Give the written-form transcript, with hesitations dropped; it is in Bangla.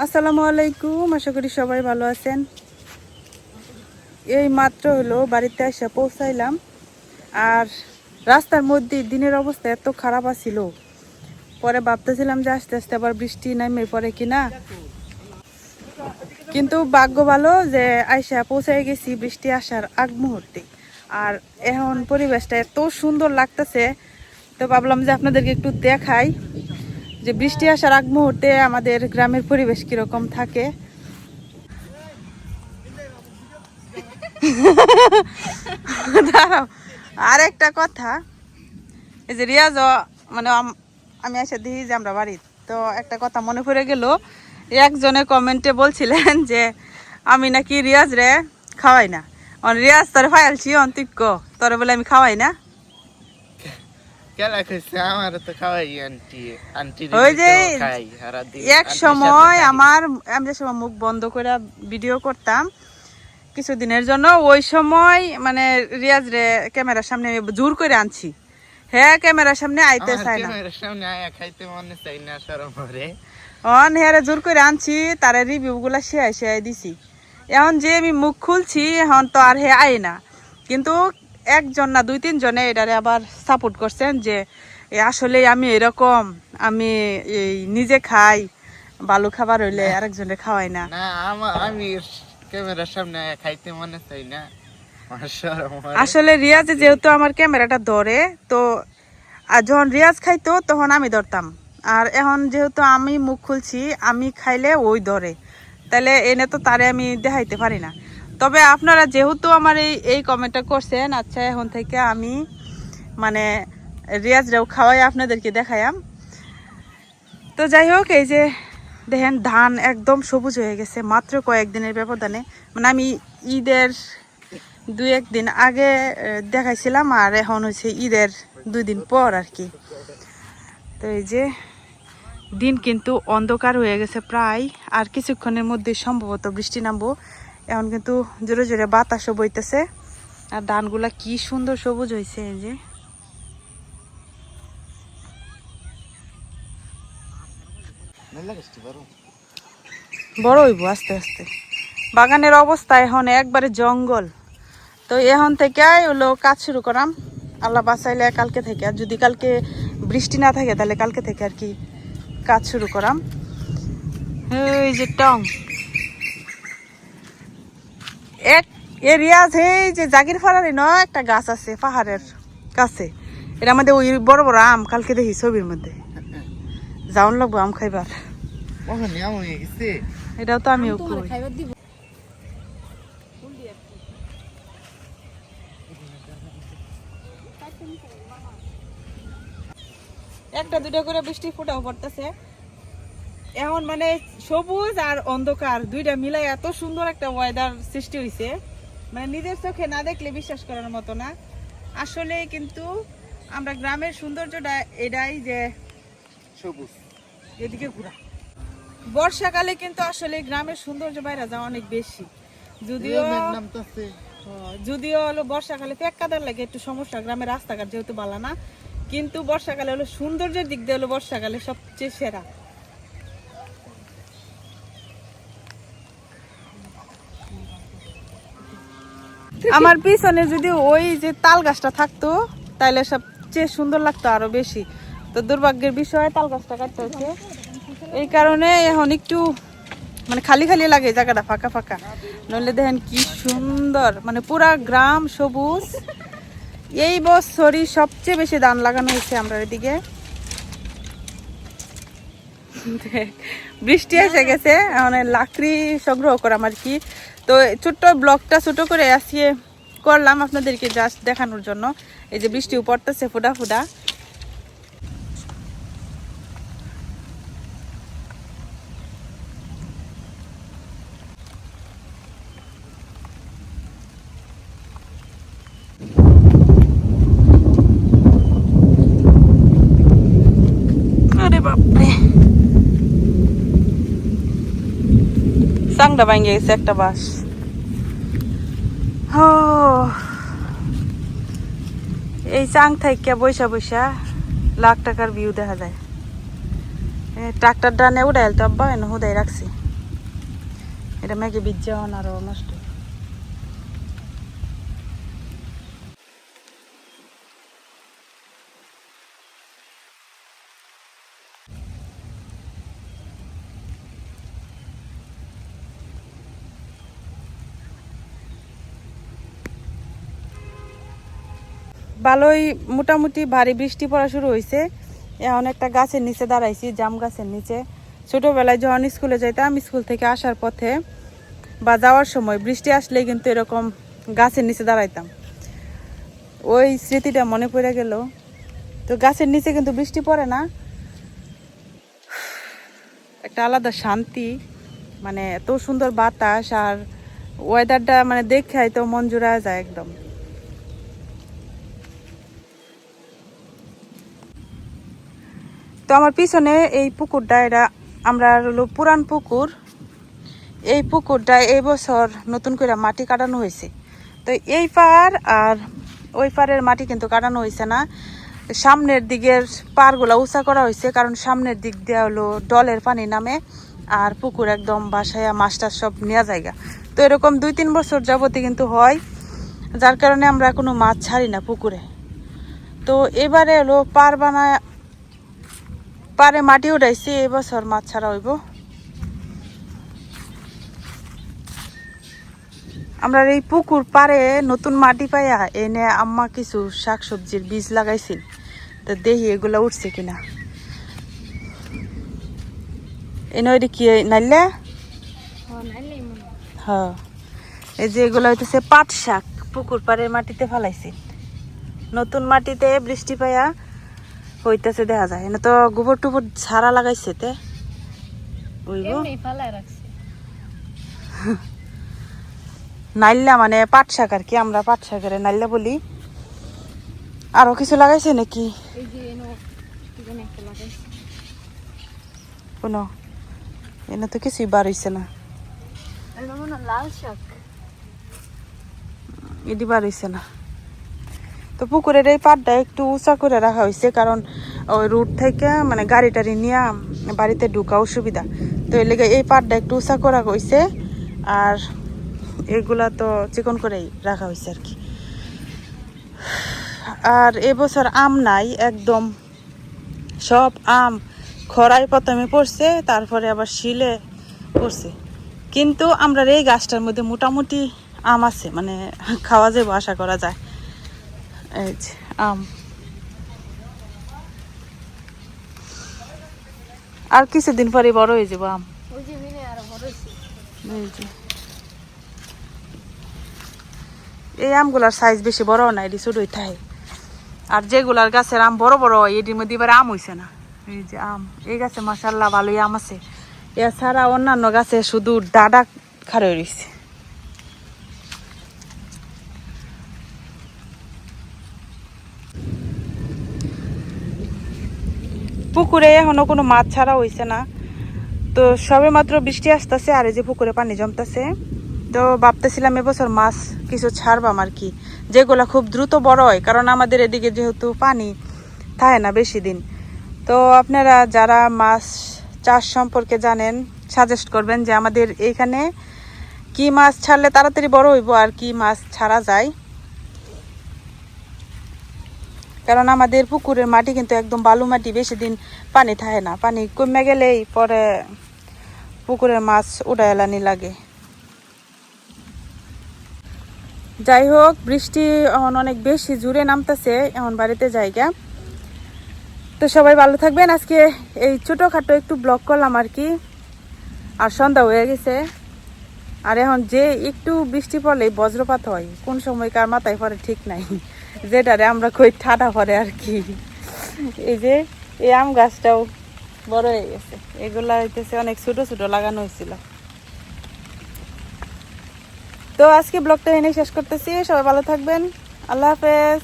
আসসালামু আলাইকুম, আশা করি সবাই ভালো আছেন। এই মাত্র হলো বাড়িতে এসে পৌঁছাইলাম। আর রাস্তার মধ্যে দিনের অবস্থা এত খারাপ আছিল, পরে ভাবতেছিলাম যে আস্তে আস্তে আবার বৃষ্টি নামে পড়ে কিনা, কিন্তু ভাগ্য ভালো যে আইসা পৌঁছাই গেছি বৃষ্টি আসার আগ মুহূর্তে। আর এখন পরিবেশটা এত সুন্দর লাগতেছে, তো ভাবলাম যে আপনাদেরকে একটু দেখাই যে বৃষ্টি আসার আগ মুহূর্তে আমাদের গ্রামের পরিবেশ কিরকম থাকে। দাঁড়াও, আর একটা কথা, এই যে রিয়াজ মানে আমি এসে দেখি যে আমরা বাড়ি, তো একটা কথা মনে পড়ে গেল। একজনে কমেন্টে বলছিলেন যে আমি নাকি রিয়াজ রে খাওয়াই না। রিয়াজ তোর ফাইলছি অন্তিক তোর বলে আমি খাওয়াই না। ওই যে এক সময় আমি যে সময় মুখ বন্ধ করে ভিডিও করতাম কিছুদিনের জন্য, ওই সময় মানে রিয়াজ রে ক্যামেরার সামনে জোর করে আনছি। হ্যাঁ, ক্যামেরার সামনে আইতে চাই না, হ্যাঁ জোর করে আনছি, তার রিভিউ গুলা শেয়ার দিছি। এখন যে আমি মুখ খুলছি এখন তো আর হে আয় না, কিন্তু একজন না দুই তিনজনে এটারে আবার সাপোর্ট করছেন যে আসলে আমি এরকম, আমি এই নিজে খাই, ভালো খাবার হইলে আরেকজনে খাওয়াই না। আমি ক্যামেরার সামনে খাইতে মনে চাই না। আসলে রিয়াজ যেহেতু আমার ক্যামেরাটা ধরে, তো যখন রিয়াজ খাইতো তখন আমি ধরতাম, আর এখন যেহেতু আমি মুখ খুলছি আমি খাইলে ওই ধরে, তাহলে এনে তো তারে আমি দেখাইতে পারি না। তবে আপনারা যেহেতু আমার এই কমেন্টটা করছেন, আচ্ছা এখন থেকে আমি মানে রিয়াজরাও খাওয়াই আপনাদেরকে দেখায়াম। তো যাই হোক, এই যে দেখেন ধান একদম সবুজ হয়ে গেছে মাত্র কয়েকদিনের ব্যবধানে। মানে আমি ঈদের 2-1 দিন আগে দেখাইছিলাম, আর এখন হচ্ছে ঈদের 2 দিন পর আর কি। তো এই যে দিন কিন্তু অন্ধকার হয়ে গেছে প্রায়, আর কিছুক্ষণের মধ্যে সম্ভবত বৃষ্টি নামবো। এখন কিন্তু জোরে জোরে বাতাসও বইতেছে, আর ধানগুলা কি সুন্দর সবুজ হয়েছে। এই যে বড় হইব আস্তে আস্তে। বাগানের অবস্থা এখন একবারে জঙ্গল। তো এখন থেকে হলো কাজ শুরু করাম, আল্লাহ বাঁচাইলে কালকে থেকে, আর যদি কালকে বৃষ্টি না থাকে তাহলে কালকে থেকে আর কি কাজ শুরু করাম। এই যে টং এক এরিয়াজ, এই যে জাগির ফাড়ারে নয় একটা গাছ আছে পাহাড়ের কাছে, এটা আমাদের ওই বড় বড় আম, কালকে দেখি ছবির মধ্যে যাওন লাগবো আম খাইবার। এটাও তো আমিও কই। একটা দুটো করে বৃষ্টি ফোটাও পড়তেছে এখন, মানে সবুজ আর অন্ধকার দুইটা মিলাই এত সুন্দর একটা ওয়েদার সৃষ্টি হয়েছে, মানে নিজের চোখে না দেখলে বিশ্বাস করার মতো না। আসলে কিন্তু আমরা গ্রামের সৌন্দর্যটা এটাই যে সবুজ, এদিকে ঘোরা। বর্ষাকালে কিন্তু আসলে গ্রামের সৌন্দর্য বাইরে যাওয়া অনেক বেশি, যদিও হলো বর্ষাকালে পেক্কাদার লাগে একটু সমস্যা, গ্রামের রাস্তাঘাট যেহেতু ভালো না, কিন্তু বর্ষাকালে হলো সৌন্দর্যের দিক দিয়ে হলো বর্ষাকালে সবচেয়ে সেরা। আমার পিছনে যদি ওই যে তাল গাছটা থাকতো তাহলে সবচেয়ে সুন্দর লাগতো আরো বেশি। তো দুর্ভাগ্যের বিষয় তাল গাছটা কাটতে হচ্ছে, এই কারণে এখন একটু মানে খালি খালি লাগে, জায়গাটা ফাঁকা ফাঁকা। নইলে দেখেন কি সুন্দর, মানে পুরা গ্রাম সবুজ। এই বছরই সবচেয়ে বেশি ধান লাগানো হয়েছে আমরা এদিকে। বৃষ্টি এসে গেছে, মানে লাকড়ি সংগ্রহ করাম আর কি। তো ছোট্ট ব্লগটা ছোট করে আসিয়ে করলাম আপনাদেরকে জাস্ট দেখানোর জন্য। এই যে বৃষ্টিও পড়তেছে ফোঁটা ফোঁটা। আরে বাপরে, চাংটা ভাঙে গেছে একটা বাস। এই চাং থেকে বৈশা বৈশা লাখ টাকার ভিউ দেখা যায়। ট্রাক্টর ডানে উড়াইল তো আব্বা হুদাই রাখছি। এটা মেঘে বীজ আরো নষ্ট। ভালোই মোটামুটি ভারী বৃষ্টি পড়া শুরু হয়েছে। এখন একটা গাছের নিচে দাঁড়াইছি, জাম গাছের নিচে। ছোটবেলায় যখন স্কুলে যাইতাম, স্কুল থেকে আসার পথে বা যাওয়ার সময় বৃষ্টি আসলেই কিন্তু এরকম গাছের নিচে দাঁড়াইতাম। ওই স্মৃতিটা মনে পড়ে গেল। তো গাছের নিচে কিন্তু বৃষ্টি পড়ে না, একটা আলাদা শান্তি, মানে এত সুন্দর বাতাস আর ওয়েদারটা মানে দেখে তো মন জুড়া যায় একদম। তো আমার পিছনে এই পুকুরটা, এটা আমরা হলো পুরান পুকুর। এই পুকুরটা এই বছর নতুন করে মাটি কাটানো হয়েছে। তো এই পার আর ওই পারের মাটি কিন্তু কাটানো হয়েছে না, সামনের দিকের পারগুলা উঁচা করা হয়েছে, কারণ সামনের দিক দিয়ে হলো ডলের পানি নামে আর পুকুর একদম বাসায় মাছটা সব নেওয়া জায়গা। তো এরকম 2-3 বছর যাবতই কিন্তু হয়, যার কারণে আমরা কোনো মাছ ছাড়ি না পুকুরে। তো এবারে হলো পারে মাটি উঠাইছি, এবছর মাছ ছাড়া হইব। আমরা এই পুকুর পারে নতুন মাটি পাইয়া এনে আম্মা কিছু শাকসবজির বীজ লাগাইছিল, তো দেখি এগুলা উঠছে কিনা। এনে ওইটা কি নাইলে? হ্যাঁ, এই যে এগুলো হইতেছে পাট শাক, পুকুর পাড়ের মাটিতে ফেলাইছি। নতুন মাটিতে বৃষ্টি পাইয়া হইতেছে, দেখা যায়। এনে তো গোবর টুবর ছাড়া লাগাইছে, তে নাইল্লা মানে পাট শাক আর কি, আমরা পাট শাকের নাইল্লা বলি। আরো কিছু লাগাইছে নাকি? কোনো এনে তো কিছুই বার হইছে না, লাল শাক এটি বার হইছে না। তো পুকুরের এই পাটটা একটু উঁচা করে রাখা হয়েছে, কারণ ওই রুট থেকে মানে গাড়ি টাড়ি নিয়ে বাড়িতে ঢুকা অসুবিধা। তো এই লেগে এই পাটটা একটু উঁচা করা হয়েছে, আর এগুলা তো চিকন করেই রাখা হয়েছে আর কি। আর এবছর আম নাই একদম, সব আম খরায় প্রথমে পড়ছে, তারপরে আবার শিলে পড়ছে। কিন্তু আমরা এই গাছটার মধ্যে মোটামুটি আম আছে, মানে খাওয়া যাবে আশা করা যায়। এই যে আম, আর কিছুদিন পরে বড় হয়ে যাবো আম। এই আমগুলার সাইজ বেশি বড় না, এটি ছোটই থাকে। আর যেগুলার গাছের আম বড় বড় হয়, এটির মধ্যে এবার আম হইছে না। এই যে আম, এই গাছে মাশাআল্লাহ ভালোই আম আছে। এছাড়া অন্যান্য গাছে শুধু ডাডা খারে রয়েছে। পুকুরে এখনো কোনো মাছ ছাড়া হয়েছে না, তো সবে মাত্র বৃষ্টি আসতেছে আর এই যে পুকুরে পানি জমতেছে। তো ভাবতেছিলাম এবছর মাছ কিছু ছাড়বাম আর কি, যেগুলা খুব দ্রুত বড় হয়, কারণ আমাদের এদিকে যেহেতু পানি থাকে না বেশি দিন। তো আপনারা যারা মাছ চাষ সম্পর্কে জানেন, সাজেস্ট করবেন যে আমাদের এইখানে কি মাছ ছাড়লে তাড়াতাড়ি বড় হইব আর কি মাছ ছাড়া যায়। কারণ আমাদের পুকুরের মাটি কিন্তু একদম বালু মাটি, বেশি দিন পানি থাকে না, পানি কমে গেলেই পরে পুকুরের মাছ উড়াই এলানি লাগে। যাই হোক, বৃষ্টি এখন অনেক বেশি জোরে নামতেছে, এখন বাড়িতে জায়গা। তো সবাই ভালো থাকবেন। আজকে এই ছোটোখাটো একটু ব্লগ করলাম আর কি, আর সন্ধ্যা হয়ে গেছে। আর এখন যে একটু বৃষ্টি পড়লেই বজ্রপাত হয়, কোন সময় কার মাথায় পড়ে ঠিক নাই, যেটারে আমরা কই ঠাডা পড়ে আর কি। এই যে এই আম গাছটাও বড় হয়ে গেছে, এগুলা হইতেছে অনেক ছোট ছোট লাগানো হয়েছিল। তো আজকে ব্লগটা এনে শেষ করতেছি, সবাই ভালো থাকবেন, আল্লাহ হাফেজ।